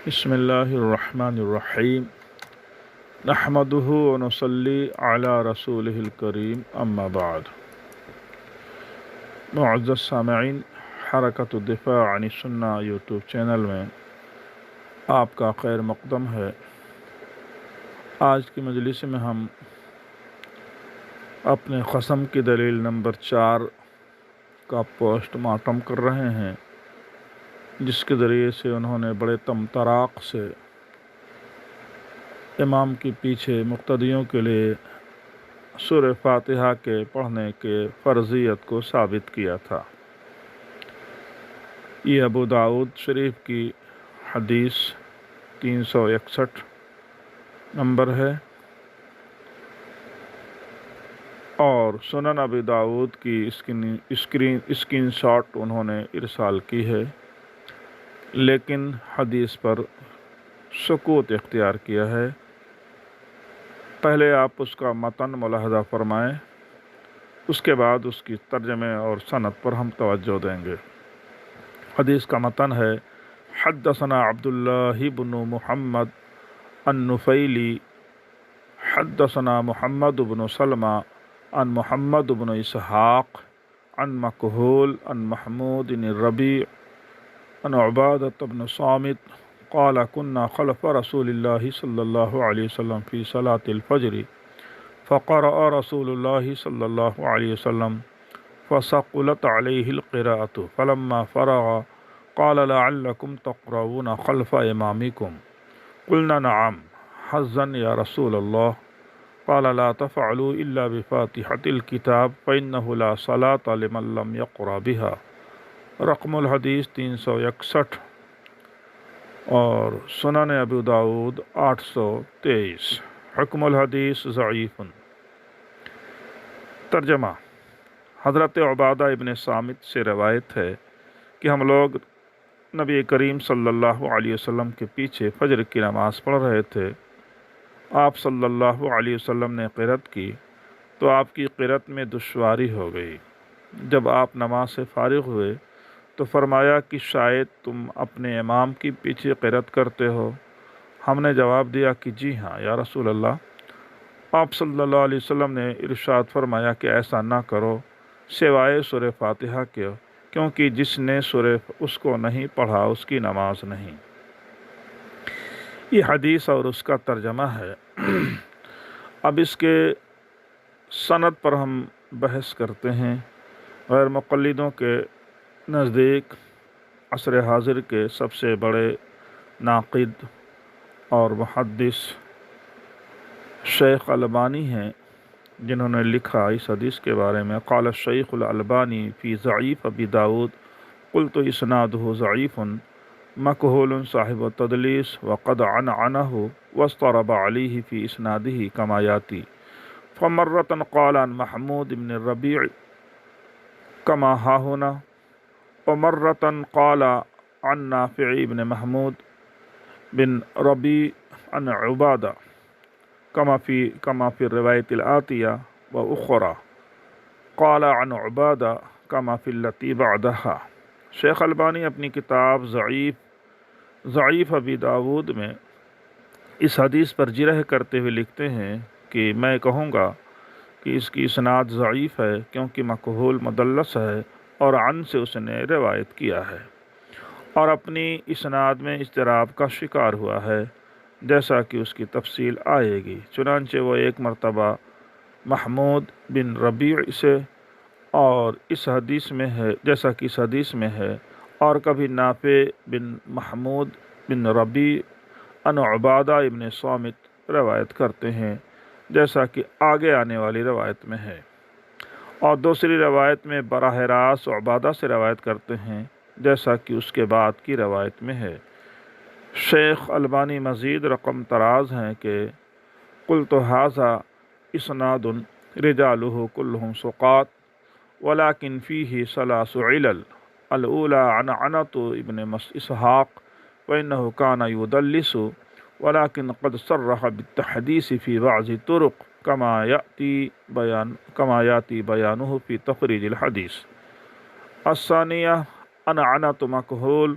بسم اللہ الرحمن الرحیم نحمدہ ونصلی علی رسولہ الکریم اما بعد۔ معزز سامعین، حرکت الدفاع عن السنہ یوٹیوب چینل میں آپ کا خیر مقدم ہے۔ آج کی مجلس میں ہم اپنے قسم کی دلیل نمبر 4 کا پوسٹ مارٹم کر رہے ہیں، جس کے ذریعے سے انہوں نے بڑے طمطراق سے امام کے پیچھے مقتدیوں کے لیے سورہ فاتحہ کے پڑھنے کے فرضیت کو ثابت کیا تھا۔ یہ ابو داؤد شریف کی حدیث 361 نمبر ہے اور سنن ابی داؤد کی اسکرین شاٹ انہوں نے ارسال کی ہے، لیکن حدیث پر سکوت اختیار کیا ہے۔ پہلے آپ اس کا متن ملاحظہ فرمائیں، اس کے بعد اس کی ترجمے اور سند پر ہم توجہ دیں گے۔ حدیث کا متن ہے: حدثنا عبداللہ بن محمد النفیلی حدثنا محمد بن سلمہ عن محمد بن اسحاق عن مکحول عن محمود بن الربیع عن عبادة بن صامت قال كنا خلف رسول الله صلى الله عليه وسلم في صلاة الفجر فقرأ رسول الله صلى الله عليه وسلم فثقلت عليه القراءة فلما فرغ قال لعلكم تقرؤون خلف إمامكم قلنا نعم حظا يا رسول الله قال لا تفعلوا إلا بفاتحة الكتاب فإنه لا صلاة لمن لم يقرأ بها۔ رقم الحدیث 361 اور سنن ابو داؤد 823۔ حکم الحدیث ضعیف۔ ترجمہ: حضرت عبادہ ابن صامت سے روایت ہے کہ ہم لوگ نبی کریم صلی اللہ علیہ وسلم کے پیچھے فجر کی نماز پڑھ رہے تھے۔ آپ صلی اللہ علیہ وسلم نے قرأت کی تو آپ کی قرأت میں دشواری ہو گئی۔ جب آپ نماز سے فارغ ہوئے تو فرمایا کہ شاید تم اپنے امام کی پیچھے قرأت کرتے ہو۔ ہم نے جواب دیا کہ جی ہاں یا رسول اللہ۔ آپ صلی اللہ علیہ وسلم نے ارشاد فرمایا کہ ایسا نہ کرو سوائے سورہ فاتحہ کے، کیونکہ جس نے سورہ اس کو نہیں پڑھا اس کی نماز نہیں۔ یہ حدیث اور اس کا ترجمہ ہے۔ اب اس کے سند پر ہم بحث کرتے ہیں۔ غیر مقلدوں کے نزدیک عصر حاضر کے سب سے بڑے ناقد اور محدث شیخ البانی ہیں، جنہوں نے لکھا اس حدیث کے بارے میں: قال الشیخ الالبانی فی ضعیف ابی داؤد قلت اسنادہ ضعیف مکحول صاحب التدلیس وقد عنعنہ واضطرب علیہ فی اسنادہ کما یاتی فمرۃ قال عن محمود بن الربیع کما ہاہنا ومرۃ قال عن نافع بن محمود بن ربیع عن عبادہ کما فی الروایت الآتیہ وأخرى قال عن عبادہ کما فی التی بعدہا۔ شیخ البانی اپنی کتاب ضعیف ابی داود میں اس حدیث پر جرح کرتے ہوئے لکھتے ہیں کہ میں کہوں گا کہ اس کی اسناد ضعیف ہے، کیونکہ مکحول مدلس ہے اور عن سے اس نے روایت کیا ہے اور اپنی اسناد میں اضطراب کا شکار ہوا ہے، جیسا کہ اس کی تفصیل آئے گی۔ چنانچہ وہ ایک مرتبہ محمود بن ربیع سے اور اس حدیث میں ہے جیسا کہ اس حدیث میں ہے، اور کبھی نافع بن محمود بن ربیع عن عبادہ ابن صامت روایت کرتے ہیں، جیسا کہ آگے آنے والی روایت میں ہے، اور دوسری روایت میں براہ راست عبادہ سے روایت کرتے ہیں، جیسا کہ اس کے بعد کی روایت میں ہے۔ شیخ البانی مزید رقم تراز ہیں کہ قلت ھذا اسناد رجالہ کلہم ثقات ولكن فيه ثلاث علل الأولى عنعنة ابن اسحاق فإنه كان يدلس ولكن قد صرح بالتحديث في بعض الطرق كما يأتي بيانه في تخريج الحديث۔ الثانية عنعنة مكحول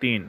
3,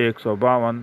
152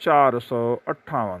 458।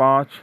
5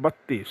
32।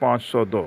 502।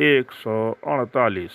148।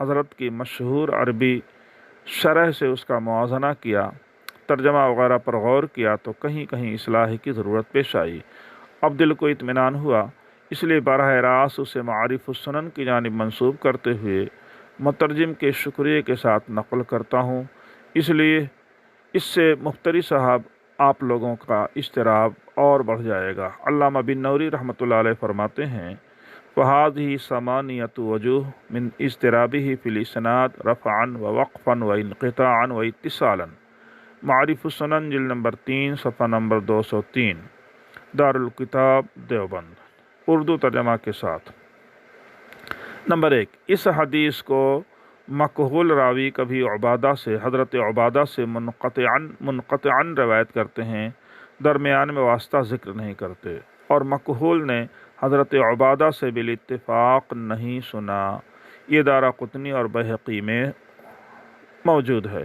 حضرت کی مشہور عربی شرح سے اس کا موازنہ کیا، ترجمہ وغیرہ پر غور کیا تو کہیں کہیں اصلاح کی ضرورت پیش آئی۔ اب دل کو اطمینان ہوا، اس لیے براہ راست اسے معارف السنن کی جانب منسوب کرتے ہوئے مترجم کے شکریہ کے ساتھ نقل کرتا ہوں، اس لیے اس سے مفتری صاحب آپ لوگوں کا اضطراب اور بڑھ جائے گا۔ علامہ بن نوری رحمۃ اللہ علیہ فرماتے ہیں فَهَذِهِ ثَمَانِيَةُ وَجُوهٍ مِنْ اضطرابه فِي الْإِسْنَادِ رَفْعًا وَوَقْفًا وَانْقِطَاعًا وَاتصالاً، معارف السنن جلد نمبر 3 صفحہ نمبر 203، دارالکتاب دیوبند، اردو ترجمہ کے ساتھ۔ نمبر 1، اس حدیث کو مقبول راوی کبھی عبادہ سے، حضرت عبادہ سے منقطعاً روایت کرتے ہیں، درمیان میں واسطہ ذکر نہیں کرتے، اور مقبول نے حضرت عبادہ سے بالاتفاق نہیں سنا، یہ دارقطنی اور بہقی میں موجود ہے۔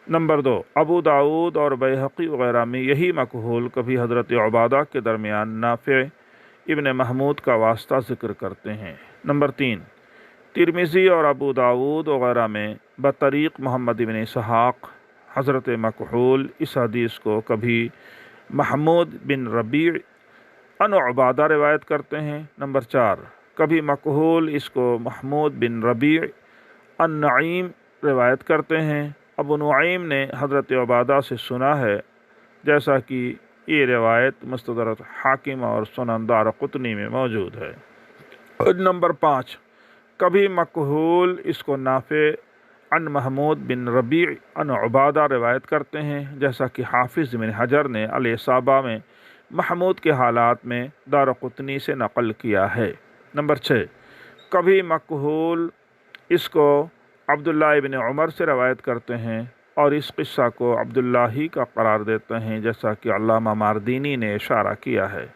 نمبر 2، ابو داؤد اور بہقی وغیرہ میں یہی مقبول کبھی حضرت عبادہ کے درمیان نافع ابن محمود کا واسطہ ذکر کرتے ہیں۔ نمبر 3، ترمذی اور ابو داؤد وغیرہ میں بطریق محمد بن اسحاق حضرت مکحول اس حدیث کو کبھی محمود بن ربیع عن عبادہ روایت کرتے ہیں۔ نمبر 4، کبھی مکحول اس کو محمود بن ربیع عن نعیم روایت کرتے ہیں، ابو نعیم نے حضرت عبادہ سے سنا ہے، جیسا کہ یہ روایت مستدرک حاکم اور سنن دارقطنی میں موجود ہے۔ نمبر 5، کبھی مکحول اس کو نافع عن محمود بن ربیع عن عبادہ روایت کرتے ہیں، جیسا کہ حافظ بن حجر نے الاصابہ میں محمود کے حالات میں دارقطنی سے نقل کیا ہے۔ نمبر 6، کبھی مکحول اس کو عبداللہ ابن عمر سے روایت کرتے ہیں اور اس قصہ کو عبداللہ ہی کا قرار دیتے ہیں، جیسا کہ علامہ ماردینی نے اشارہ کیا ہے۔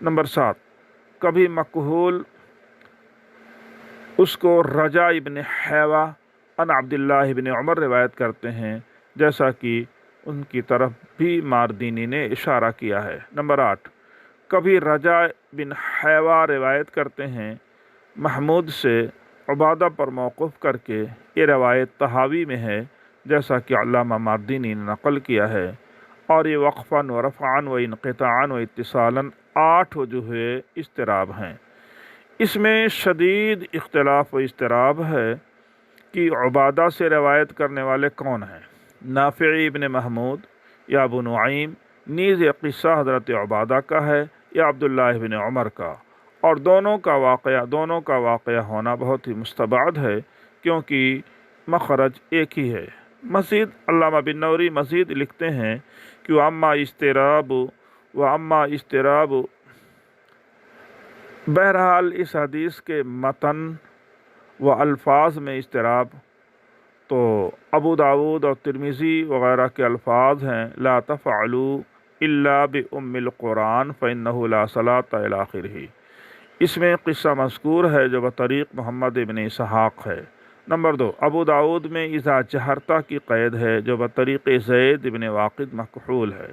نمبر 7، کبھی مکحول اس کو رجا ابن حیوہ عن عبداللہ ابن عمر روایت کرتے ہیں، جیسا کہ ان کی طرف بھی ماردینی نے اشارہ کیا ہے۔ نمبر 8، کبھی رجا بن حیوہ روایت کرتے ہیں محمود سے عبادہ پر موقوف کر کے، یہ روایت طحاوی میں ہے، جیسا کہ علامہ ماردینی نے نقل کیا ہے، اور یہ وقفاً و رفعاً و انقطاعاً و اتصالاً 8 وجوہ اضطراب ہیں۔ اس میں شدید اختلاف و اضطراب ہے کہ عبادہ سے روایت کرنے والے کون ہیں، نافع ابن محمود یا ابو نعیم، نیز یہ قصہ حضرت عبادہ کا ہے یا عبداللہ ابن عمر کا، اور دونوں کا واقعہ ہونا بہت ہی مستبعد ہے، کیونکہ مخرج ایک ہی ہے۔ مزید علامہ بن نوری مزید لکھتے ہیں کہ وَأَمَّا اضطراب بہرحال اس حدیث کے متن و الفاظ میں اضطراب تو ابو داؤد اور ترمذی وغیرہ کے الفاظ ہیں لا تفعلوا الا بأم القرآن فإنه لا صلاة إلى آخرہ، اس میں قصہ مذکور ہے جو بطریق محمد ابن اسحاق ہے۔ نمبر 2، ابو داؤد میں اذا جہرتا کی قید ہے جو بطریق زید ابن واقد مکحول ہے۔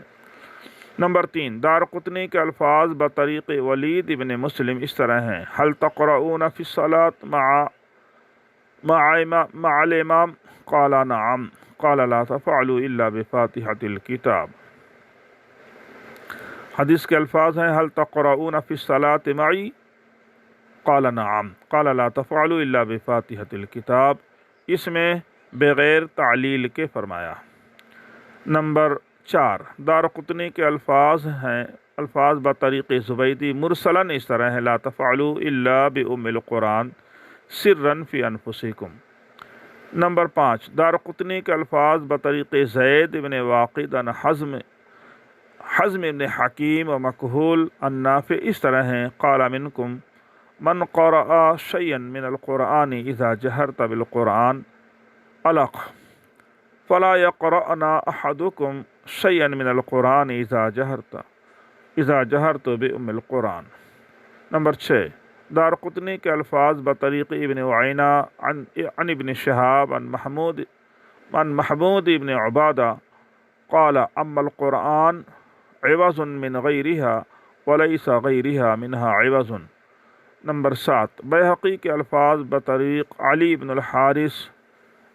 نمبر 3، دارقطنی کے الفاظ بطریق ولید ابن مسلم اس طرح ہیں هل تقرؤون فی الصلاة مع الامام قال نعم قال لا تفعلوا الا بفاتحة الكتاب۔ حدیث کے الفاظ ہیں هل تقرؤون فی الصلاة معي قال نعم قال لا تفعلوا الا بفاتحة الكتاب، اس میں بغیر تعلیل کے فرمایا۔ نمبر 4، دارقطنی کے الفاظ بطریق زبیدی مرسلاً اس طرح ہے لا تفعلوا الا بأم القرآن سرا فی انفسکم۔ نمبر 5، دارقطنی کے الفاظ بطریق زید ابن واقد عن حزم ابن حکیم و مکحول عن نافع اس طرح ہیں قال منکم من قرأ شیئا من القرآن اذا جہرت بالقرآن علق فلا يقرأن احدكم شيئا من القرآن اذا جہرت بأم القرآن۔ نمبر 6، دارقطنی کے الفاظ بطریق ابن عینہ عن ابن شہاب عن محمود ابن عبادہ قال اما القرآن عوض من غیرها وليس غیرها منها عوض نمبر 7، بیہقی کے الفاظ بطریق علی بن الحارث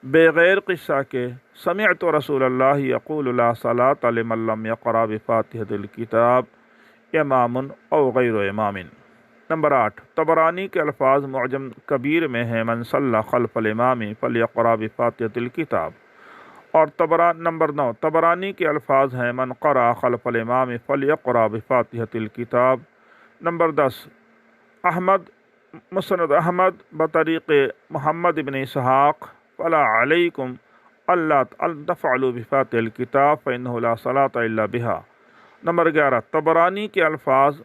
بغیر قصہ کے سمعت رسول اللہ یقول لا صلاۃ لمن لم یقرأ بفاتحۃ الکتاب امام او غیر امام۔ نمبر 8، طبرانی کے الفاظ معجم کبیر میں ہیں من صلی خلف الامام فلیقرأ بفاتحۃ الکتاب، اور نمبر 9، طبرانی کے الفاظ ہیں من قرأ خلف الامام فلیقرأ بفاتحۃ الکتاب۔ نمبر 10، مسند احمد بطریق محمد بن اسحاق فلا علیکم اللہ تفعلوا بفاتحۃ الکتاب فإنہ لا صلاۃ الا بہا۔ نمبر 11، طبرانی کے الفاظ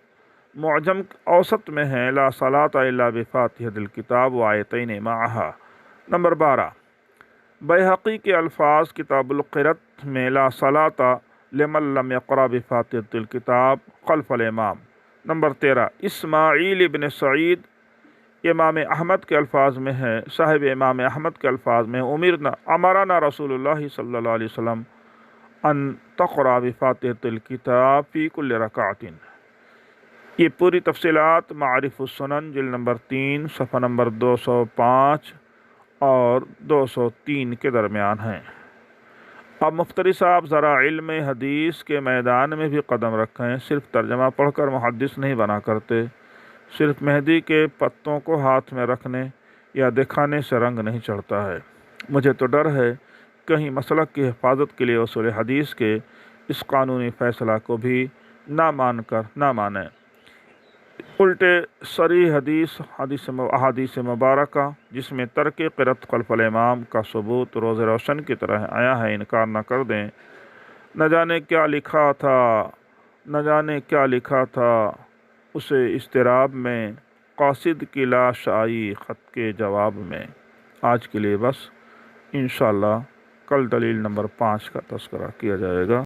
معجم اوسط میں ہیں لا صلاۃ الا بفاتحۃ الکتاب وآیتین معہا۔ نمبر 12، بیہقی کے الفاظ کتاب القرأۃ میں لا صلاۃ لمن لم یقرأ بفاتحۃ الکتاب خلف الامام۔ نمبر 13، اسماعیل بن سعید امام احمد کے الفاظ میں ہے، صاحب امام احمد کے الفاظ میں امرنا رسول اللہ صلی اللہ علیہ وسلم ان تقرأ بفاتحۃ الکتاب فی کل رکعۃ۔ یہ پوری تفصیلات معارف السنن جلد نمبر 3 صفحہ نمبر 205 اور 203 کے درمیان ہیں۔ اب مفتری صاحب ذرا علم حدیث کے میدان میں بھی قدم رکھیں، صرف ترجمہ پڑھ کر محدث نہیں بنا کرتے، صرف مہدی کے پتوں کو ہاتھ میں رکھنے یا دکھانے سے رنگ نہیں چڑھتا ہے۔ مجھے تو ڈر ہے کہیں مسلک کی حفاظت کے لیے اصول حدیث کے اس قانونی فیصلہ کو بھی نہ مانیں، الٹے صریح احادیث مبارکہ جس میں ترک قرأت خلف الامام کا ثبوت روز روشن کی طرح آیا ہے انکار نہ کر دیں۔ نہ جانے کیا لکھا تھا اسے اضطراب میں، قاصد کی لاش آئی خط کے جواب میں۔ آج کے لیے بس، انشاءاللہ کل دلیل نمبر 5 کا تذکرہ کیا جائے گا۔